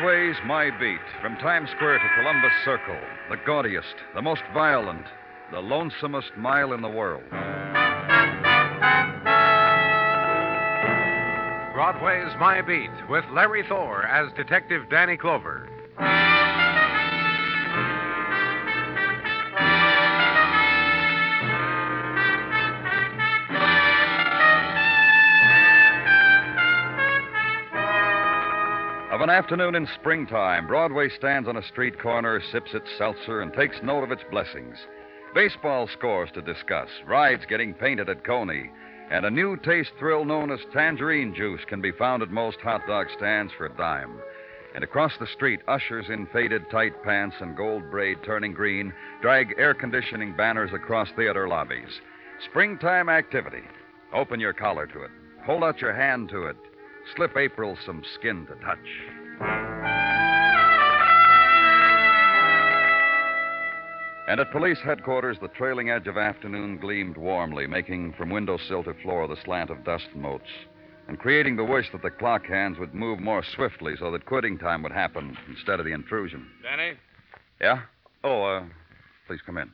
Broadway's My Beat, from Times Square to Columbus Circle, the gaudiest, the most violent, the lonesomest mile in the world. Broadway's My Beat, with Larry Thor as Detective Danny Clover. Of an afternoon in springtime, Broadway stands on a street corner, sips its seltzer, and takes note of its blessings. Baseball scores to discuss, rides getting painted at Coney, and a new taste thrill known as tangerine juice can be found at most hot dog stands for a dime. And across the street, ushers in faded tight pants and gold braid turning green drag air conditioning banners across theater lobbies. Springtime activity. Open your collar to it. Hold out your hand to it. Slip April some skin to touch. And at police headquarters, the trailing edge of afternoon gleamed warmly, making from windowsill to floor the slant of dust motes, and creating the wish that the clock hands would move more swiftly so that quitting time would happen instead of the intrusion. Danny? Yeah? Oh, please come in.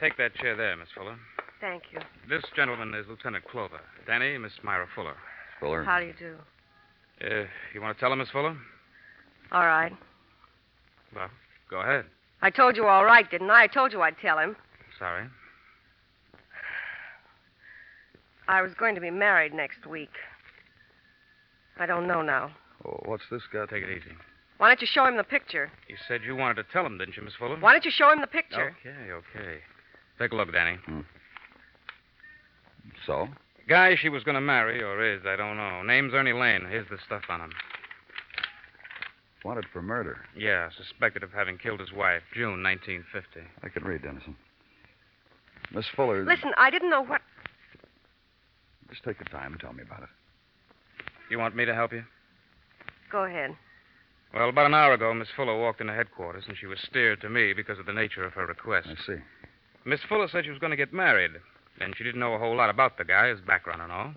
Take that chair there, Miss Fuller. Thank you. This gentleman is Lieutenant Clover. Danny, Miss Myra Fuller. Fuller? How do you do? You want to tell him, Miss Fuller? All right. Well, go ahead. I told you all right, didn't I? I told you I'd tell him. Sorry. I was going to be married next week. I don't know now. Oh, what's this got? Take it easy. Why don't you show him the picture? You said you wanted to tell him, didn't you, Miss Fuller? Why don't you show him the picture? Okay. Take a look, Danny. So? The guy she was going to marry, or is, I don't know. Name's Ernie Lane. Here's the stuff on him. Wanted for murder. Yeah, suspected of having killed his wife, June 1950. I can read, Dennison. Miss Fuller... Listen, I didn't know what... Just take your time and tell me about it. You want me to help you? Go ahead. Well, about an hour ago, Miss Fuller walked into headquarters, and she was steered to me because of the nature of her request. I see. Miss Fuller said she was going to get married, and she didn't know a whole lot about the guy, his background and all.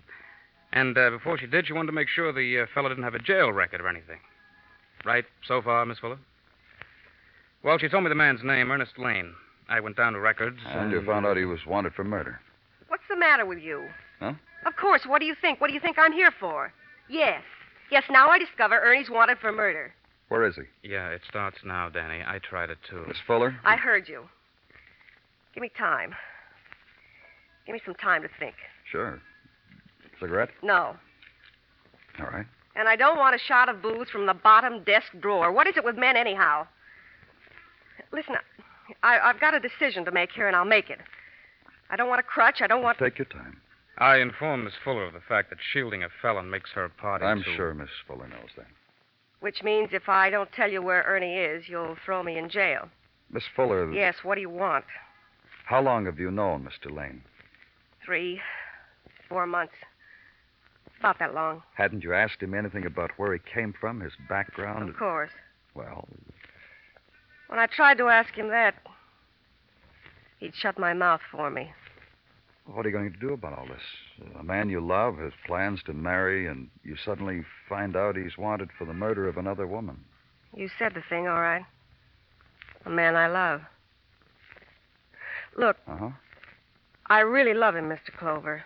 And before she did, she wanted to make sure the fellow didn't have a jail record or anything. Right so far, Miss Fuller? Well, she told me the man's name, Ernest Lane. I went down to records. And you found out he was wanted for murder. What's the matter with you? Huh? Of course. What do you think? What do you think I'm here for? Yes. Yes, now I discover Ernie's wanted for murder. Where is he? Yeah, it starts now, Danny. I tried it, too. Miss Fuller? I heard you. Give me time. Give me some time to think. Sure. Cigarette? No. All right. And I don't want a shot of booze from the bottom desk drawer. What is it with men, anyhow? Listen, I've got a decision to make here, and I'll make it. I don't want a crutch. I don't want... Take your time. I informed Miss Fuller of the fact that shielding a felon makes her a party I'm to... sure Miss Fuller knows that. Which means if I don't tell you where Ernie is, you'll throw me in jail. Miss Fuller... Yes, what do you want? How long have you known Mr. Lane? 3, 4 months. About that long. Hadn't you asked him anything about where he came from, his background? Of course. Well... When I tried to ask him that, he'd shut my mouth for me. What are you going to do about all this? A man you love has plans to marry, and you suddenly find out he's wanted for the murder of another woman. You said the thing, all right. A man I love. Look, I really love him, Mr. Clover.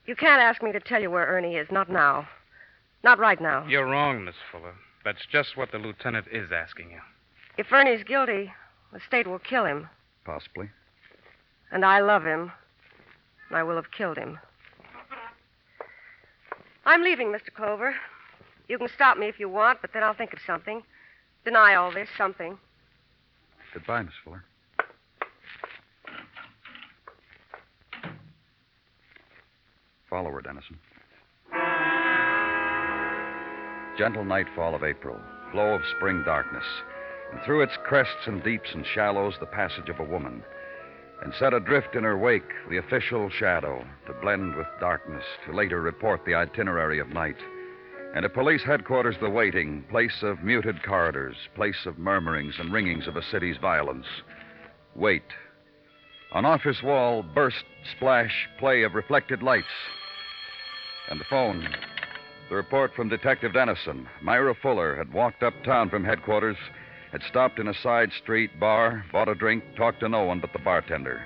You can't ask me to tell you where Ernie is. Not now. Not right now. You're wrong, Miss Fuller. That's just what the lieutenant is asking you. If Ernie's guilty, the state will kill him. Possibly. And I love him. And I will have killed him. I'm leaving, Mr. Clover. You can stop me if you want, but then I'll think of something. Deny all this, something. Goodbye, Miss Fuller. Follow her, Dennison. Gentle nightfall of April, glow of spring darkness, and through its crests and deeps and shallows, the passage of a woman. And set adrift in her wake, the official shadow, to blend with darkness, to later report the itinerary of night. And at police headquarters, the waiting, place of muted corridors, place of murmurings and ringings of a city's violence. Wait. On office wall, burst, splash, play of reflected lights. And the phone. The report from Detective Dennison. Myra Fuller had walked uptown from headquarters, had stopped in a side street bar, bought a drink, talked to no one but the bartender.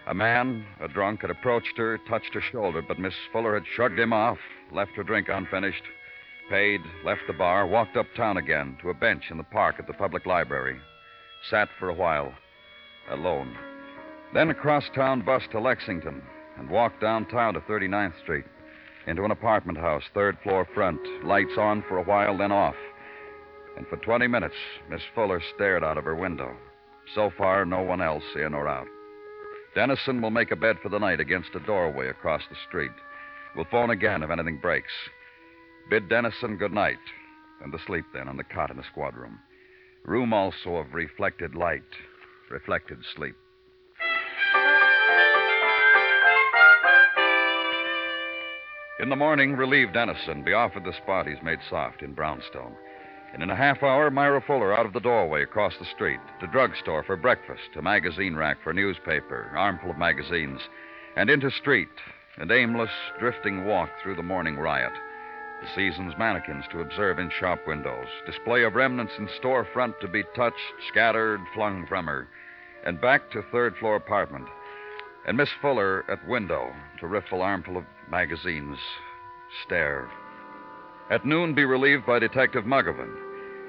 A man, a drunk, had approached her, touched her shoulder, but Miss Fuller had shrugged him off, left her drink unfinished, paid, left the bar, walked uptown again to a bench in the park at the public library. Sat for a while, alone. Then a cross-town bus to Lexington and walked downtown to 39th Street into an apartment house, third floor front, lights on for a while, then off. And for 20 minutes, Miss Fuller stared out of her window. So far, no one else in or out. Dennison will make a bed for the night against a doorway across the street. We'll phone again if anything breaks. Bid Dennison good night, and to sleep then on the cot in the squad room. Room also of reflected light, reflected sleep. In the morning, relieved Dennison be off at the spot he's made soft in Brownstone. And in a half hour, Myra Fuller out of the doorway across the street, to drugstore for breakfast, a magazine rack for newspaper, armful of magazines, and into street, an aimless, drifting walk through the morning riot. The season's mannequins to observe in shop windows, display of remnants in storefront to be touched, scattered, flung from her, and back to third-floor apartment. And Miss Fuller at window to riffle armful of magazines, stare. At noon, be relieved by Detective Muggovan.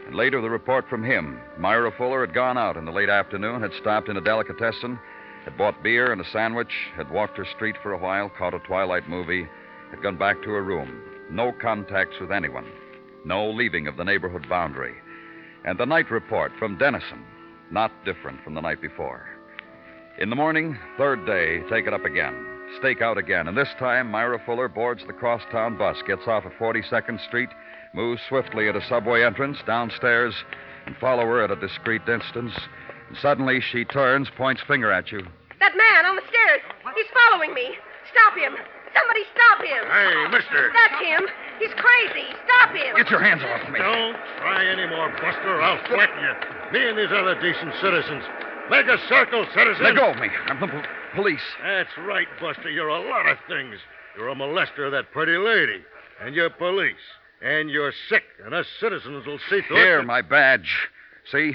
And later, the report from him. Myra Fuller had gone out in the late afternoon, had stopped in a delicatessen, had bought beer and a sandwich, had walked her street for a while, caught a twilight movie, had gone back to her room. No contacts with anyone. No leaving of the neighborhood boundary. And the night report from Dennison, not different from the night before. In the morning, third day, take it up again. Stake out again. And this time, Myra Fuller boards the crosstown bus, gets off at 42nd Street, moves swiftly at a subway entrance, downstairs, and follow her at a discreet distance. And suddenly, she turns, points finger at you. That man on the stairs. He's following me. Stop him. Somebody stop him. Hey, mister. That's him. He's crazy. Stop him. Get your hands off me. Don't try any more, Buster, or I'll threaten you. Me and these other decent citizens. Make a circle, citizens. Let go of me. I'm the police. That's right, Buster. You're a lot of things. You're a molester of that pretty lady. And you're police. And you're sick. And us citizens will see to it. Here, my badge. See?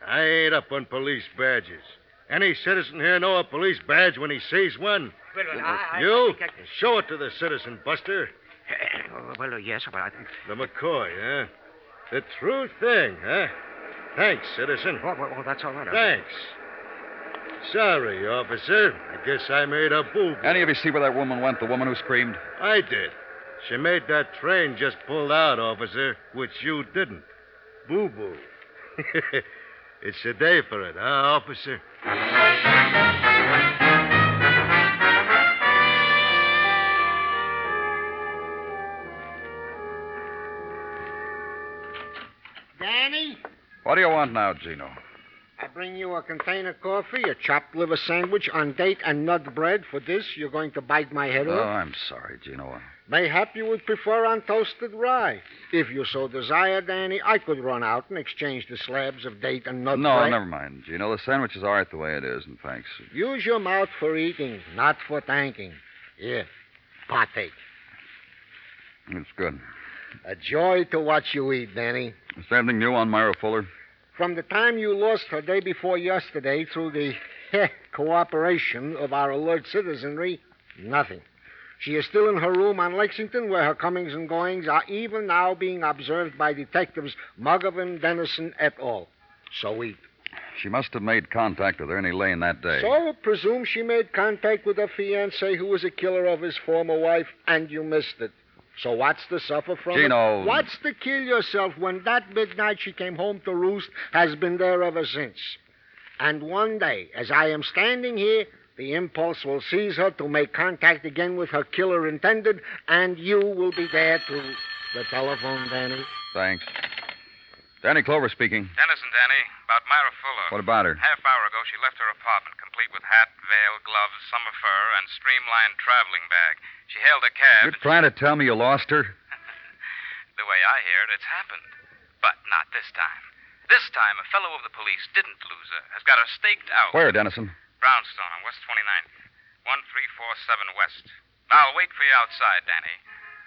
I ain't up on police badges. Any citizen here know a police badge when he sees one? Well, You? Show it to the citizen, Buster. Yes, but I think... The McCoy, huh? The true thing, huh? Thanks, citizen. Well, that's all right. Thanks. Sorry, officer. I guess I made a boo-boo. Any of you see where that woman went, the woman who screamed? I did. She made that train just pulled out, officer, which you didn't. Boo-boo. It's a day for it, huh, officer? Danny, What do you want now, Gino? I bring you a container of coffee, a chopped liver sandwich on date and nut bread. For this, you're going to bite my head Oh, off. I'm sorry, Gino. Mayhap you would prefer on toasted rye. If you so desire, Danny, I could run out and exchange the slabs of date and nut No, bread. never mind, Gino. The sandwich is all right the way it is, and thanks. Use your mouth for eating, not for thanking. Here, partake. It's good. A joy to watch you eat, Danny. Is there anything new on Myra Fuller? From the time you lost her day before yesterday through the cooperation of our alert citizenry, nothing. She is still in her room on Lexington, where her comings and goings are even now being observed by detectives Muggovan, Dennison, et al. So eat. She must have made contact with Ernie Lane that day. So presume she made contact with her fiancé, who was a killer of his former wife, and you missed it. So what's to suffer from Gino. it? What's to kill yourself when that midnight she came home to roost has been there ever since? And one day, as I am standing here, the impulse will seize her to make contact again with her killer intended, and you will be there to the telephone, Danny. Thanks. Danny Clover speaking. Dennison, Danny, about Myra Fuller. What about her? Half hour ago, she left her apartment, complete with hat, veil, gloves, summer fur, and streamlined traveling bag. She hailed a cab. You're trying to tell me you lost her? The way I hear it, it's happened. But not this time. This time, a fellow of the police didn't lose her. Has got her staked out. Where, Dennison? Brownstone on West 29th. 1347 West. I'll wait for you outside, Danny.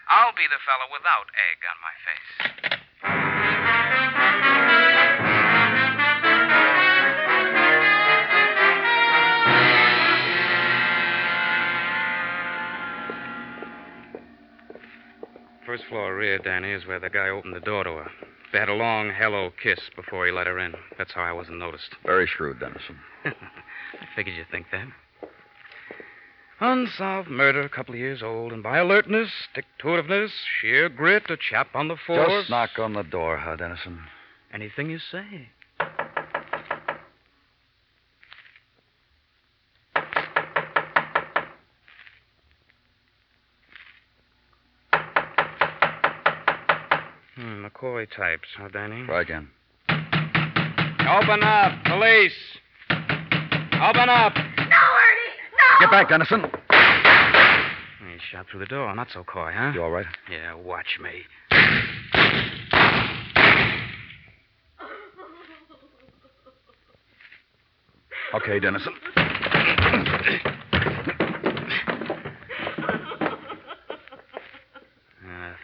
I'll be the fellow without egg on my face. First floor rear, Danny, is where the guy opened the door to her. They had a long hello kiss before he let her in. That's how I wasn't noticed. Very shrewd, Dennison. I figured you'd think that. Unsolved murder, a couple of years old, and by alertness, stick-to-itiveness, sheer grit, a chap on the force. Just knock on the door, huh, Dennison? Anything you say. McCoy types, huh, Danny? Try again. Open up, police! Open up! No, Ernie! No! Get back, Dennison. He shot through the door. Not so coy, huh? You all right? Yeah, watch me. Okay, Dennison.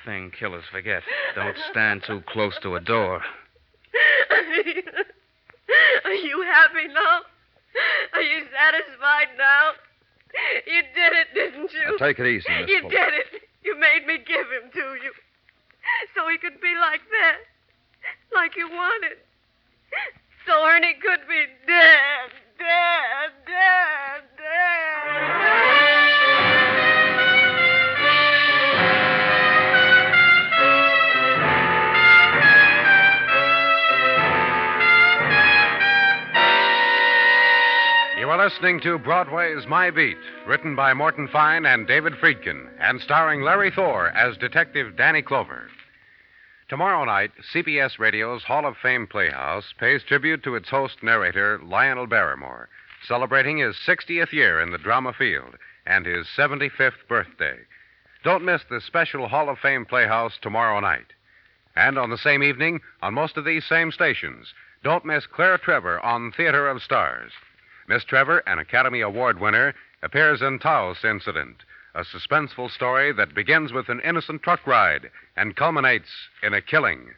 Thing killers forget. Don't stand too close to a door. Are you happy now? Are you satisfied now? You did it, didn't you? Now, take it easy, Miss You Fuller. did it. You made me give him to you. So he could be like that. Like you wanted. So Ernie could be dead, dead, dead, dead. You are listening to Broadway's My Beat, written by Morton Fine and David Friedkin, and starring Larry Thor as Detective Danny Clover. Tomorrow night, CBS Radio's Hall of Fame Playhouse pays tribute to its host narrator, Lionel Barrymore, celebrating his 60th year in the drama field and his 75th birthday. Don't miss the special Hall of Fame Playhouse tomorrow night. And on the same evening, on most of these same stations, don't miss Claire Trevor on Theater of Stars. Miss Trevor, an Academy Award winner, appears in Taos Incident, a suspenseful story that begins with an innocent truck ride and culminates in a killing.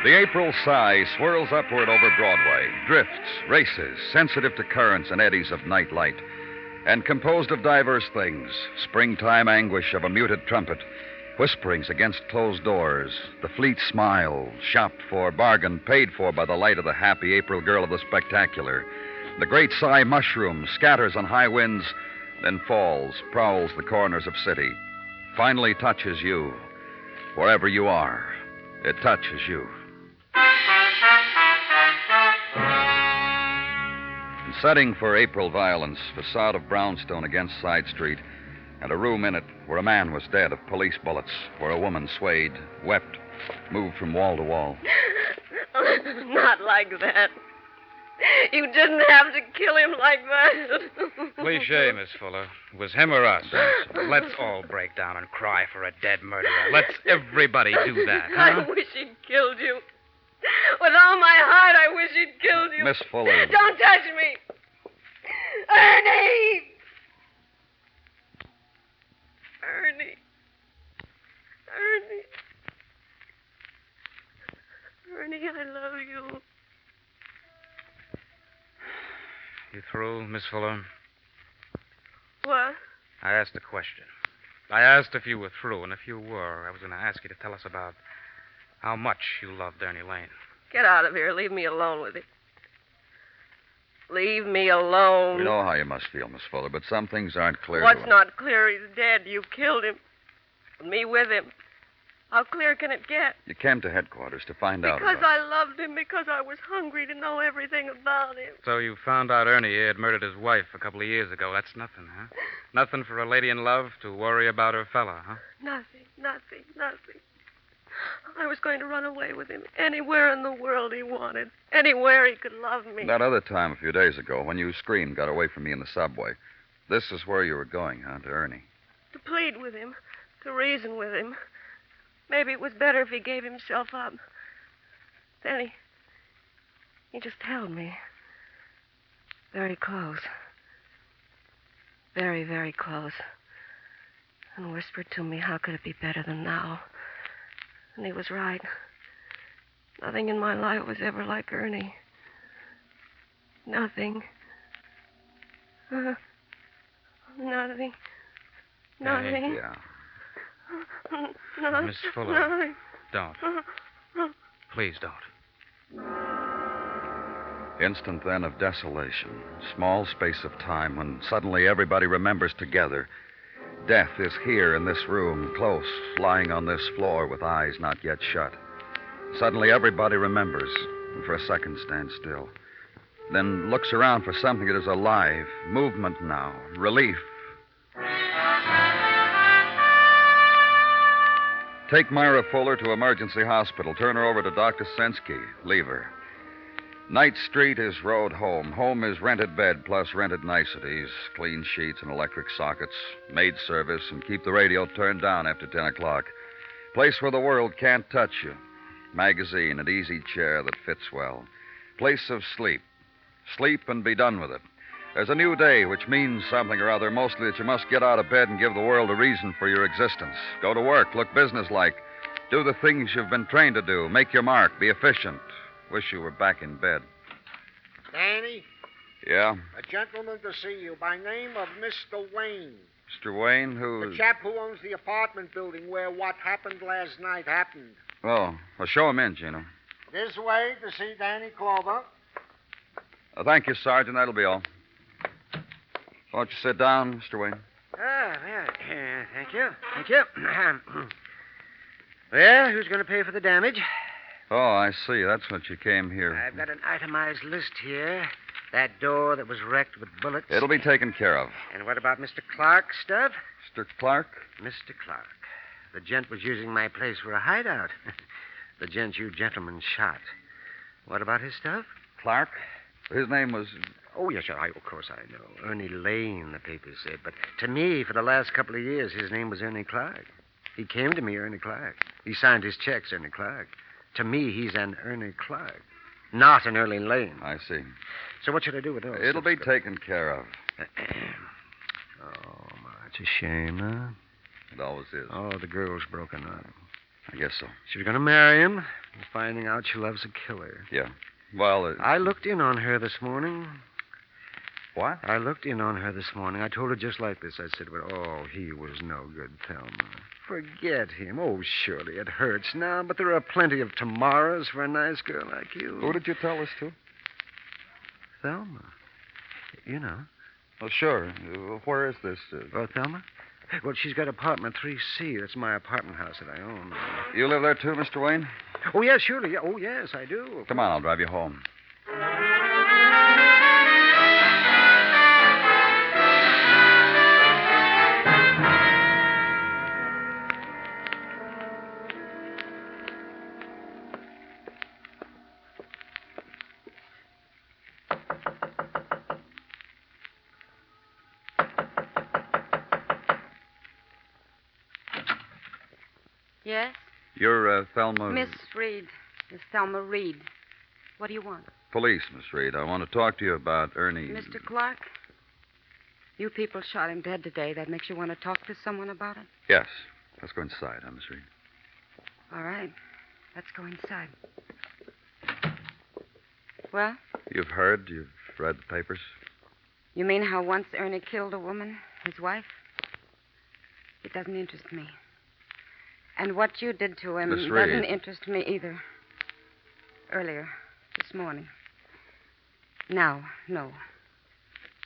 The April sigh swirls upward over Broadway, drifts, races, sensitive to currents and eddies of night light, and composed of diverse things: springtime anguish of a muted trumpet, whisperings against closed doors, the fleet smile, shopped for, bargained, paid for by the light of the happy April girl of the spectacular. The great sigh mushrooms, scatters on high winds, then falls, prowls the corners of city, finally touches you. Wherever you are, it touches you. Setting for April violence, facade of brownstone against side street, and a room in it where a man was dead of police bullets, where a woman swayed, wept, moved from wall to wall. Not like that. You didn't have to kill him like that. Cliche, Miss Fuller. It was him or us. Let's all break down and cry for a dead murderer. Let's everybody do that, huh? I wish he'd killed you. With all my heart, I wish he'd killed you. Miss Fuller. Don't touch me. Ernie! Ernie. Ernie. Ernie, I love you. You through, Miss Fuller? What? I asked a question. I asked if you were through, and if you were, I was going to ask you to tell us about how much you loved Ernie Lane. Get out of here. Leave me alone with it. Leave me alone. We know how you must feel, Miss Fuller, but some things aren't clear. What's to us. not clear? He's dead. You killed him. Me with him. How clear can it get? You came to headquarters to find out Because about I loved him, because I was hungry to know everything about him. So you found out Ernie had murdered his wife a couple of years ago. That's nothing, huh? Nothing for a lady in love to worry about her fella, huh? Nothing. I was going to run away with him anywhere in the world he wanted. Anywhere he could love me. That other time a few days ago when you screamed, got away from me in the subway. This is where you were going, huh, to Ernie? To plead with him. To reason with him. Maybe it was better if he gave himself up. Then he He just held me. Very close. Very, very close. And whispered to me, how could it be better than now? And he was right. Nothing in my life was ever like Ernie. Nothing. Nothing. Nothing. Yeah. Nothing. Miss Fuller. Nothing. Don't. Please don't. Instant then of desolation. Small space of time when suddenly everybody remembers together. Death is here in this room, close, lying on this floor with eyes not yet shut. Suddenly everybody remembers, and for a second stands still. Then looks around for something that is alive, movement now, relief. Take Myra Fuller to emergency hospital. Turn her over to Dr. Sensky. Leave her. Night Street is road home. Home is rented bed plus rented niceties, clean sheets and electric sockets, maid service, and keep the radio turned down after 10 o'clock. Place where the world can't touch you. Magazine and easy chair that fits well. Place of sleep. Sleep and be done with it. There's a new day, which means something or other, mostly that you must get out of bed and give the world a reason for your existence. Go to work, look businesslike. Do the things you've been trained to do. Make your mark, be efficient. Wish you were back in bed. Danny, Yeah? a gentleman to see you by name of Mr. Wayne. Mr. Wayne, The who's... chap who owns the apartment building where what happened last night happened. Oh, well, show him in, Gino. This way to see Danny Clover. Thank you, Sergeant. That'll be all. Won't you sit down, Mr. Wayne? Thank you. Thank you. Well, who's going to pay for the damage? Oh, I see. That's what you came here. I've got an itemized list here. That door that was wrecked with bullets. It'll be taken care of. And what about Mr. Clark's stuff? Mr. Clark? Mr. Clark. The gent was using my place for a hideout. The gent you gentlemen shot. What about his stuff? Clark? His name was... Oh, yes, sir. Of course I know. Ernie Lane, the papers said. But to me, for the last couple of years, his name was Ernie Clark. He came to me, Ernie Clark. He signed his checks, Ernie Clark. To me, he's an Ernie Clark, not an Ernie Lane. I see. So what should I do with those? It'll be taken care of. Oh, it's a shame, huh? It always is. Oh, the girl's broken up. I guess so. She was going to marry him, finding out she loves a killer. Yeah. Well, I looked in on her this morning. What? I looked in on her this morning. I told her just like this. I said, well, oh, he was no good, Thelma. Forget him. Oh, surely it hurts now, but there are plenty of tomorrows for a nice girl like you. Who did you tell this to? Thelma. You know. Oh, sure. Where is this? Oh, Thelma? Well, she's got apartment 3C. That's my apartment house that I own. You live there too, Mr. Wayne? Oh, yes, surely. Oh, yes, I do. Come on, I'll drive you home. Yes? You're Thelma... Miss Reed. Miss Thelma Reed. What do you want? Police, Miss Reed. I want to talk to you about Ernie... Mr. Clark? You people shot him dead today. That makes you want to talk to someone about it? Yes. Let's go inside, huh, Miss Reed? All right. Let's go inside. Well? You've heard? You've read the papers? You mean how once Ernie killed a woman, his wife? It doesn't interest me. And what you did to him Miss Reed. doesn't interest me either. Earlier, this morning. Now, no.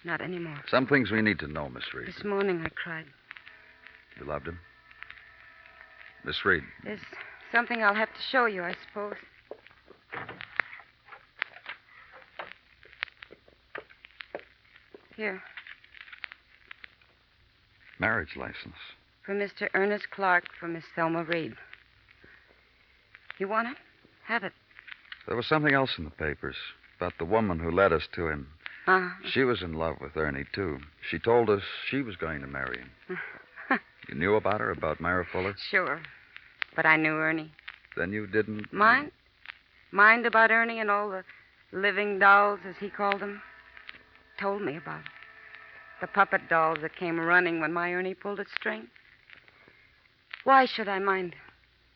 Not anymore. Some things we need to know, Miss Reed. This morning I cried. You loved him? Miss Reed. There's something I'll have to show you, I suppose. Here. Marriage license. For Mr. Ernest Clark, for Miss Thelma Reed. You want it? Have it. There was something else in the papers about the woman who led us to him. Uh-huh. She was in love with Ernie, too. She told us she was going to marry him. You knew about her, about Myra Fuller? Sure. But I knew Ernie. Then you didn't... Mind? Mind about Ernie and all the living dolls, as he called them, told me about it. The puppet dolls that came running when my Ernie pulled a string. Why should I mind?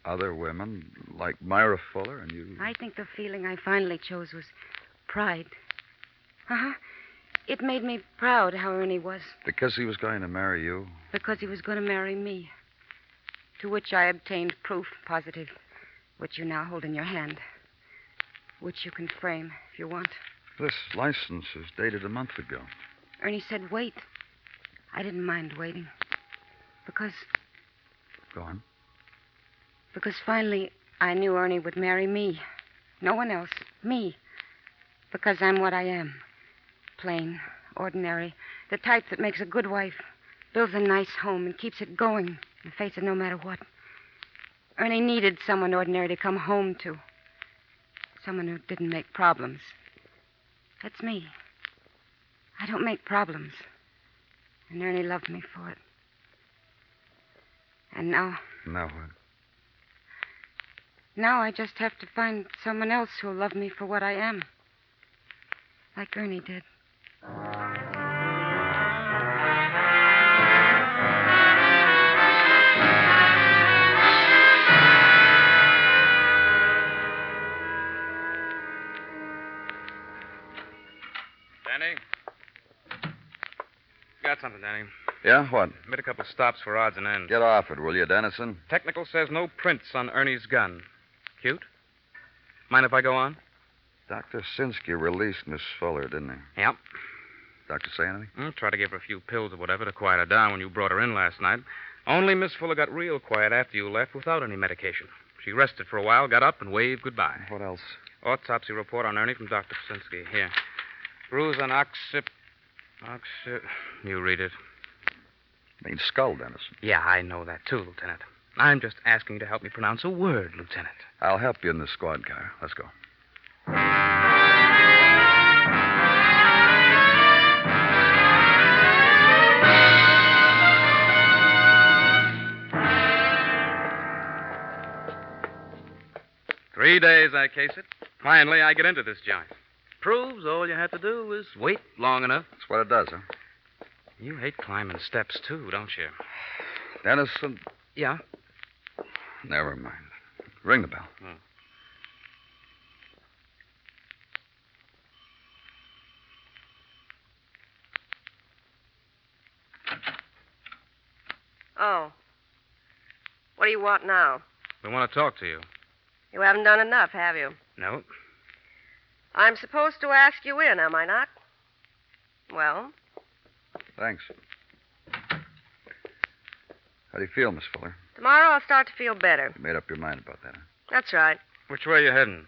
Other women, like Myra Fuller and you... I think the feeling I finally chose was pride. Uh-huh. It made me proud how Ernie was. Because he was going to marry you? Because he was going to marry me. To which I obtained proof positive, which you now hold in your hand. Which you can frame if you want. This license is dated a month ago. Ernie said wait. I didn't mind waiting. Because Go on. Because finally I knew Ernie would marry me. No one else. Me. Because I'm what I am. Plain, ordinary. The type that makes a good wife. Builds a nice home and keeps it going in the face of no matter what. Ernie needed someone ordinary to come home to. Someone who didn't make problems. That's me. I don't make problems. And Ernie loved me for it. And now... Now what? Now I just have to find someone else who'll love me for what I am. Like Ernie did. Danny? Got something, Danny. Yeah, what? Made a couple of stops for odds and ends. Get off it, will you, Dennison? Technical says no prints on Ernie's gun. Cute? Mind if I go on? Dr. Sinsky released Miss Fuller, didn't he? Yep. Doctor say anything? Tried to give her a few pills or whatever to quiet her down when you brought her in last night. Only Miss Fuller got real quiet after you left without any medication. She rested for a while, got up, and waved goodbye. What else? Autopsy report on Ernie from Dr. Sinsky. Here. Bruise on You read it. Means skull, Dennison. Yeah, I know that too, Lieutenant. I'm just asking you to help me pronounce a word, Lieutenant. I'll help you in the squad car. Let's go. 3 days I case it. Finally, I get into this joint. Proves all you have to do is wait long enough. That's what it does, huh? You hate climbing steps, too, don't you? Dennison. Yeah? Never mind. Ring the bell. Oh. What do you want now? We want to talk to you. You haven't done enough, have you? No. I'm supposed to ask you in, am I not? Well? Thanks. How do you feel, Miss Fuller? Tomorrow I'll start to feel better. You made up your mind about that, huh? That's right. Which way are you heading?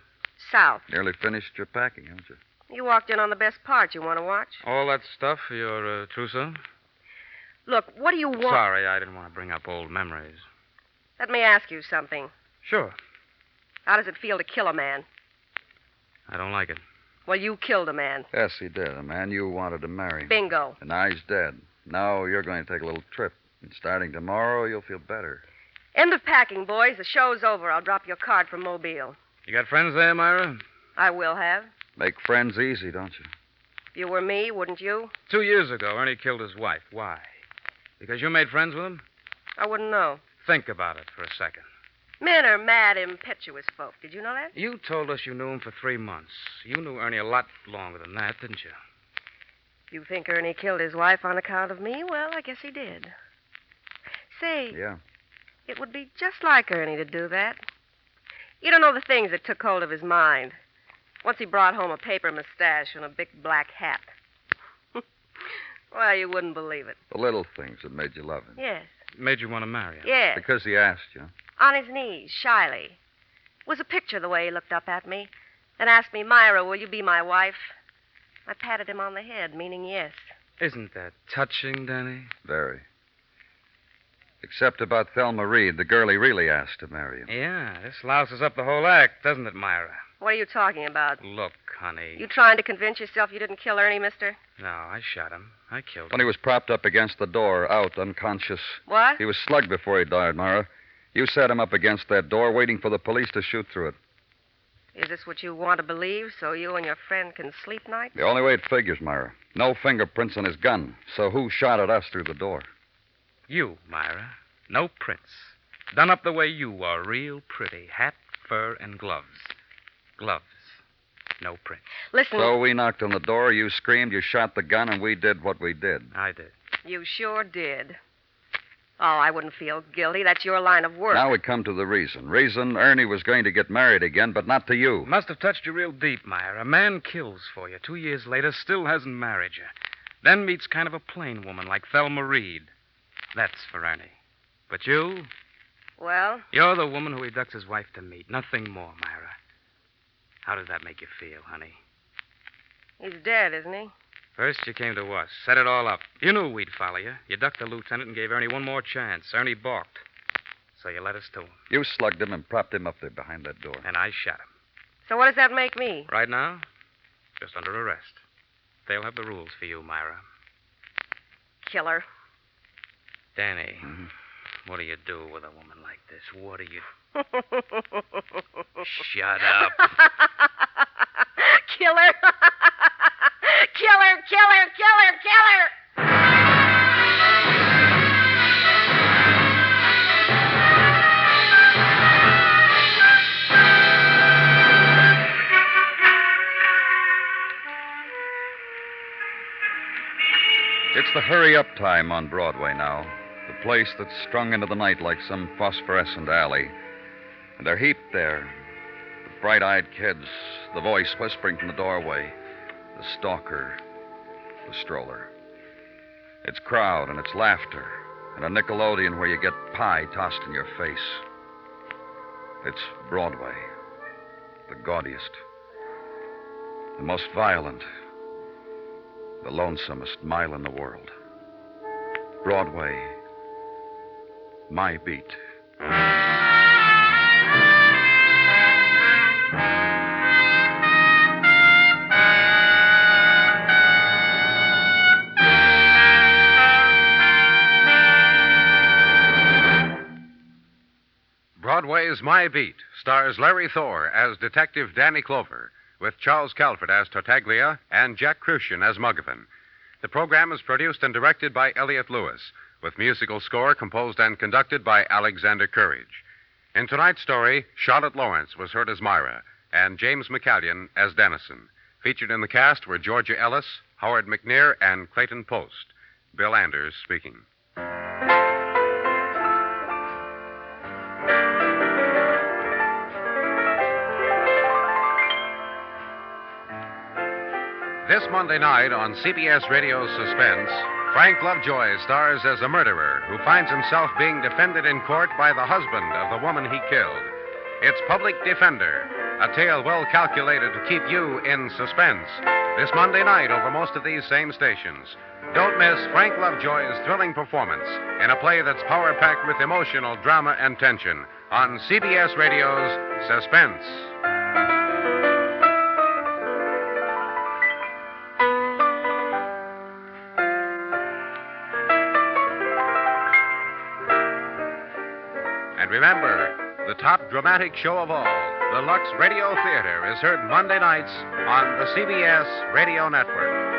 South. Nearly finished your packing, haven't you? You walked in on the best part. You want to watch? All that stuff for your trousseau? Look, what do you want? Sorry, I didn't want to bring up old memories. Let me ask you something. Sure. How does it feel to kill a man? I don't like it. Well, you killed a man. Yes, he did. A man you wanted to marry. Bingo. And now he's dead. Now you're going to take a little trip. And starting tomorrow, you'll feel better. End of packing, boys. The show's over. I'll drop you a card from Mobile. You got friends there, Myra? I will have. Make friends easy, don't you? If you were me, wouldn't you? 2 years ago, Ernie killed his wife. Why? Because you made friends with him? I wouldn't know. Think about it for a second. Men are mad, impetuous folk. Did you know that? You told us you knew him for 3 months. You knew Ernie a lot longer than that, didn't you? You think Ernie killed his wife on account of me? Well, I guess he did. Say, Yeah. it would be just like Ernie to do that. You don't know the things that took hold of his mind. Once he brought home a paper mustache and a big black hat. Well, you wouldn't believe it. The little things that made you love him. Yes. Made you want to marry him? Yes. Because he asked you. On his knees, shyly. It was a picture the way he looked up at me. Then asked me, Myra, will you be my wife? I patted him on the head, meaning yes. Isn't that touching, Danny? Very. Except about Thelma Reed, the girl he really asked to marry him. Yeah, this louses up the whole act, doesn't it, Myra? What are you talking about? Look, honey. You trying to convince yourself you didn't kill Ernie, mister? No, I shot him. I killed When him. he was propped up against the door, out, unconscious. What? He was slugged before he died, Myra. You set him up against that door, waiting for the police to shoot through it. Is this what you want to believe so you and your friend can sleep nights? The only way it figures, Myra. No fingerprints on his gun. So who shot at us through the door? You, Myra. No prints. Done up the way you are. Real pretty. Hat, fur, and gloves. Gloves. No prints. Listen. So we knocked on the door, you screamed, you shot the gun, and we did what we did. I did. You sure did. Oh, I wouldn't feel guilty. That's your line of work. Now we come to the reason. Reason Ernie was going to get married again, but not to you. Must have touched you real deep, Myra. A man kills for you. 2 years later, still hasn't married you. Then meets kind of a plain woman like Thelma Reed. That's for Ernie. But you? Well? You're the woman who he ducks his wife to meet. Nothing more, Myra. How does that make you feel, honey? He's dead, isn't he? First, you came to us, set it all up. You knew we'd follow you. You ducked the lieutenant and gave Ernie one more chance. Ernie balked. So you led us to him. You slugged him and propped him up there behind that door. And I shot him. So what does that make me? Right now, just under arrest. They'll have the rules for you, Myra. Killer. Danny, what do you do with a woman like this? What do you... Shut up. Killer. Killer, killer, killer, killer. It's the hurry-up time on Broadway now. The place that's strung into the night like some phosphorescent alley. And they're heaped there. The bright-eyed kids, the voice whispering from the doorway, the stalker, the stroller. It's crowd and it's laughter, and a Nickelodeon where you get pie tossed in your face. It's Broadway, the gaudiest, the most violent, the lonesomest mile in the world. Broadway, my beat. Broadway's My Beat stars Larry Thor as Detective Danny Clover, with Charles Calvert as Tartaglia and Jack Crucian as Muggavan. The program is produced and directed by Elliott Lewis, with musical score composed and conducted by Alexander Courage. In tonight's story, Charlotte Lawrence was heard as Myra, and James McCallion as Dennison. Featured in the cast were Georgia Ellis, Howard McNear, and Clayton Post. Bill Anders speaking. This Monday night on CBS Radio's Suspense, Frank Lovejoy stars as a murderer who finds himself being defended in court by the husband of the woman he killed. It's Public Defender, a tale well calculated to keep you in suspense. This Monday night over most of these same stations. Don't miss Frank Lovejoy's thrilling performance in a play that's power-packed with emotional drama and tension on CBS Radio's Suspense. And remember, the top dramatic show of all, the Lux Radio Theater, is heard Monday nights on the CBS Radio Network.